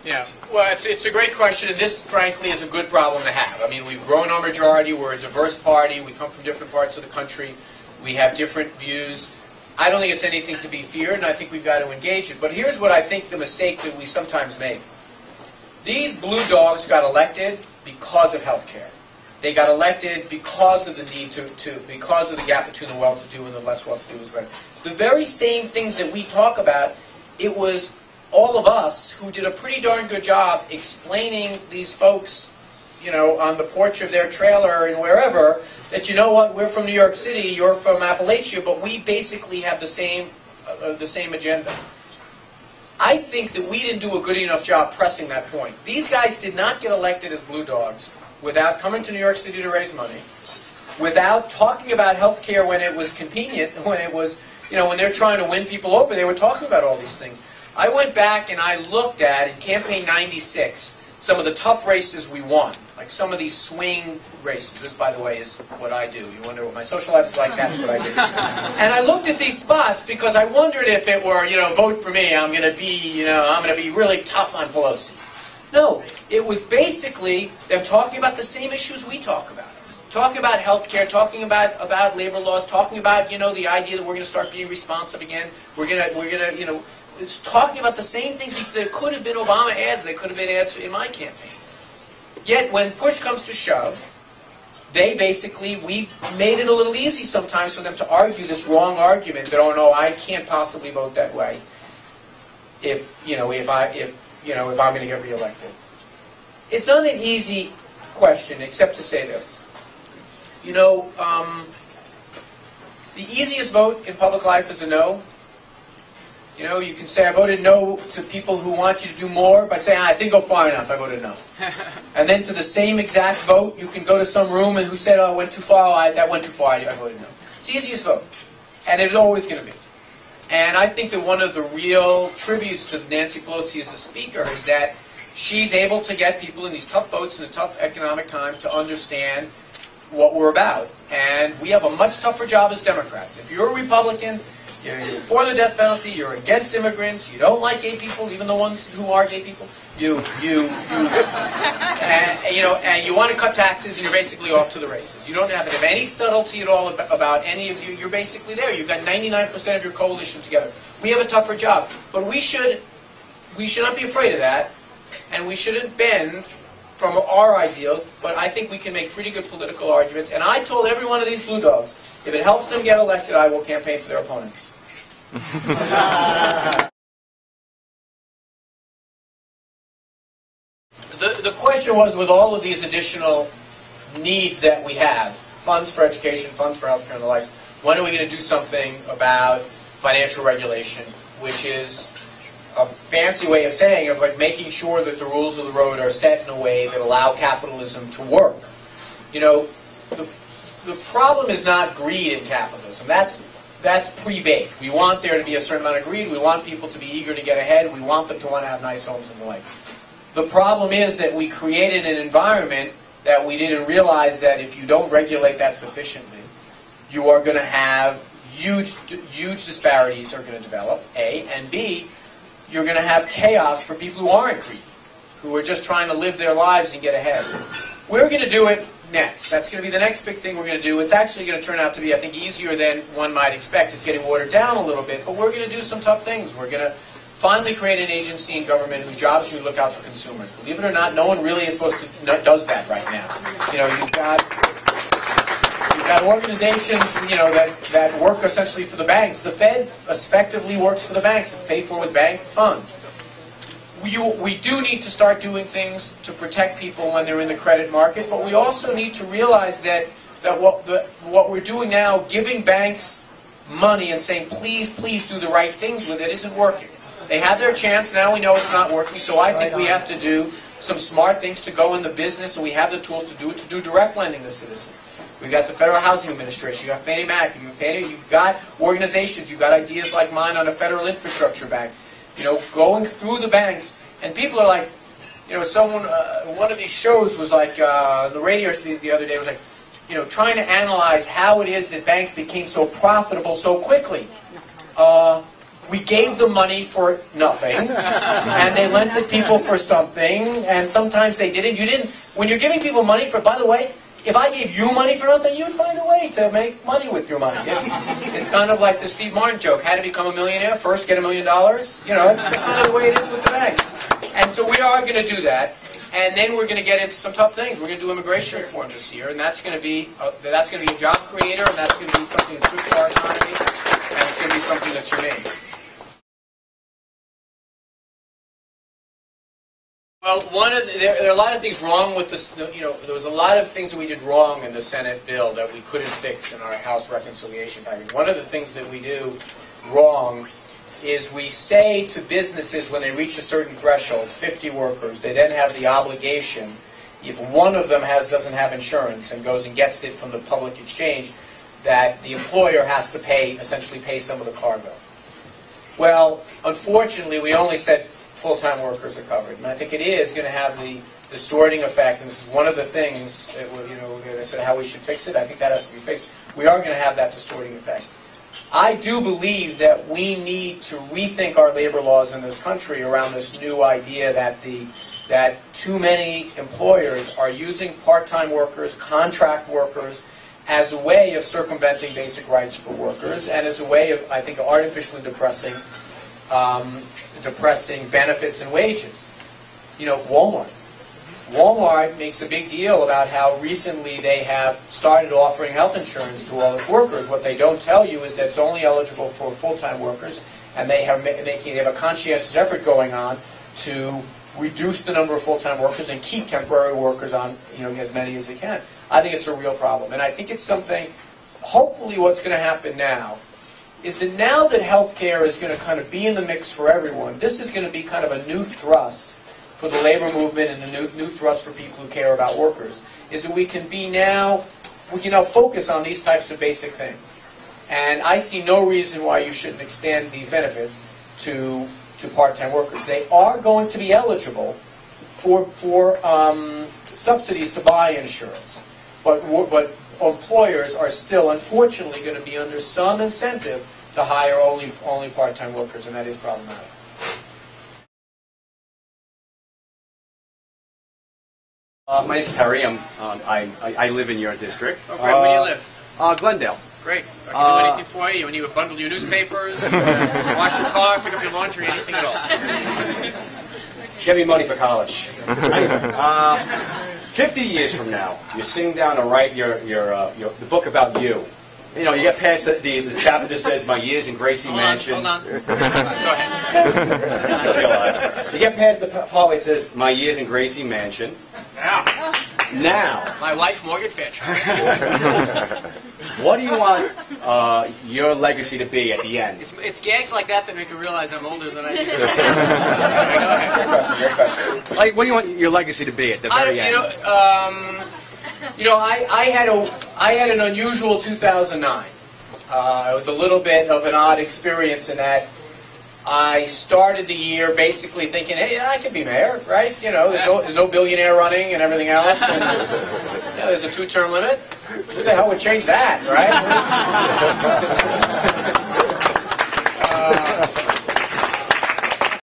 Yeah, well, it's a great question, and this, frankly, is a good problem to have. I mean, we've grown our majority, we're a diverse party, we come from different parts of the country, we have different views. I don't think it's anything to be feared, and I think we've got to engage it. But here's what I think the mistake that we sometimes make. These blue dogs got elected because of health care. They got elected because of the need because of the gap between the well-to-do and the less well-to-do is right. The very same things that we talk about, it was all of us who did a pretty darn good job explaining these folks, you know, on the porch of their trailer and wherever, that, you know what, we're from New York City, you're from Appalachia, but we basically have the same agenda. I think that we didn't do a good enough job pressing that point. These guys did not get elected as blue dogs without coming to New York City to raise money, without talking about health care when it was convenient, when it was, you know, when they're trying to win people over, they were talking about all these things. I went back and I looked at, in campaign 96, some of the tough races we won, like some of these swing races. This, by the way, is what I do. You wonder what my social life is like? That's what I do. And I looked at these spots because I wondered if it were, you know, vote for me, I'm going to be, you know, I'm going to be really tough on Pelosi. No, it was basically them talking about the same issues we talk about. Talking about health care, talking about labor laws, talking about, you know, the idea that we're going to start being responsive again. We're going to, you know, it's talking about the same things. There could have been Obama ads. There could have been ads in my campaign. Yet when push comes to shove, they basically, we made it a little easy sometimes for them to argue this wrong argument that, oh no, I can't possibly vote that way if I'm going to get reelected. It's not an easy question, except to say this. You know, the easiest vote in public life is a no. You know, you can say, I voted no to people who want you to do more by saying, I didn't go far enough, I voted no. And then to the same exact vote, you can go to some room and who said, oh, I went too far, that went too far, I voted no. It's the easiest vote. And it's always going to be. And I think that one of the real tributes to Nancy Pelosi as a speaker is that she's able to get people in these tough votes in a tough economic time to understand what we're about. And we have a much tougher job as Democrats. If you're a Republican, you're for the death penalty, you're against immigrants, you don't like gay people, even the ones who are gay people, and you want to cut taxes, and you're basically off to the races. You don't have any subtlety at all about any of you. You're basically there. You've got 99% of your coalition together. We have a tougher job, but we should not be afraid of that, and we shouldn't bend from our ideals, but I think we can make pretty good political arguments. And I told every one of these blue dogs, if it helps them get elected, I will campaign for their opponents. The question was, with all of these additional needs that we have, funds for education, funds for healthcare and the like, when are we going to do something about financial regulation, which is a fancy way of saying of like making sure that the rules of the road are set in a way that allow capitalism to work. You know, the problem is not greed in capitalism. That's pre-baked. We want there to be a certain amount of greed. We want people to be eager to get ahead. We want them to want to have nice homes and the like. The problem is that we created an environment that we didn't realize that if you don't regulate that sufficiently, you are going to have huge disparities are going to develop, A, and B, you're going to have chaos for people who aren't greedy, who are just trying to live their lives and get ahead. We're going to do it next. That's going to be the next big thing we're going to do. It's actually going to turn out to be, I think, easier than one might expect. It's getting watered down a little bit, but we're going to do some tough things. We're going to finally create an agency in government whose job is to look out for consumers. Believe it or not, no one really is supposed to does that right now. You know, you've got organizations, you know, that work essentially for the banks. The Fed effectively works for the banks. It's paid for with bank funds. We do need to start doing things to protect people when they're in the credit market, but we also need to realize that what we're doing now, giving banks money and saying, please do the right things with it, isn't working. They had their chance, now we know it's not working, so I think we have to do some smart things to go in the business, and we have the tools to do it, to do direct lending to citizens. We've got the Federal Housing Administration, you've got Fannie Mac, you've got organizations, you've got ideas like mine on a federal infrastructure bank. You know, going through the banks, and people are like, you know, one of these shows was like, the radio the other day was like, you know, trying to analyze how it is that banks became so profitable so quickly. we gave them money for nothing, and they lent it people for something, and sometimes they didn't. You didn't. When you're giving people money for, by the way, if I gave you money for nothing, you would find a way to make money with your money. It's kind of like the Steve Martin joke: how to become a millionaire? First, get $1 million. You know, that's kind of the way it is with the bank. And so we are going to do that. And then we're going to get into some tough things. We're going to do immigration reform this year, and that's going to be a job creator, and that's going to be something that's good for our economy, and it's going to be something that's humane. Well, there are a lot of things wrong with this. You know, there was a lot of things that we did wrong in the Senate bill that we couldn't fix in our House reconciliation package. One of the things that we do wrong is we say to businesses when they reach a certain threshold, 50 workers, they then have the obligation, if one of them doesn't have insurance and goes and gets it from the public exchange, that the employer has to essentially pay some of the car bill. Well, unfortunately, we only said full-time workers are covered, and I think it is going to have the distorting effect, and this is one of the things that, you know, that I said how we should fix it. I think that has to be fixed. We are going to have that distorting effect. I do believe that we need to rethink our labor laws in this country around this new idea that too many employers are using part-time workers, contract workers, as a way of circumventing basic rights for workers, and as a way of, I think, artificially depressing benefits and wages. You know, Walmart makes a big deal about how recently they have started offering health insurance to all its workers. What they don't tell you is that it's only eligible for full-time workers, and they have a conscientious effort going on to reduce the number of full-time workers and keep temporary workers on, you know, as many as they can. I think it's a real problem, and I think it's something. Hopefully, what's going to happen now is that now that healthcare is going to kind of be in the mix for everyone, this is going to be kind of a new thrust for the labor movement and a new thrust for people who care about workers, is that we can now focus on these types of basic things. And I see no reason why you shouldn't extend these benefits to part-time workers. They are going to be eligible for subsidies to buy insurance, but employers are still, unfortunately, going to be under some incentive to hire only part-time workers, and that is problematic. My name's Terry. I live in your district. Oh, great. Where do you live? Glendale. Great. I can do anything for you. You need to bundle your newspapers, wash your car, pick up your laundry, anything at all. Get me money for college. Anyway, 50 years from now, you're sitting down to write the book about you. You know, you get past the chapter that says "My Years in Gracie Mansion." Hold on. Go ahead. You'll still be alive. You get past the part where it says "My Years in Gracie Mansion." Now. My wife's mortgage franchise. What do you want your legacy to be at the end? It's gags like that make you realize I'm older than I used to be. Great question. Like, what do you want your legacy to be at the very end? I had an unusual 2009. It was a little bit of an odd experience in that I started the year basically thinking, hey, I could be mayor, right? You know, there's no billionaire running and everything else, and there's a 2-term limit. Who the hell would change that, right?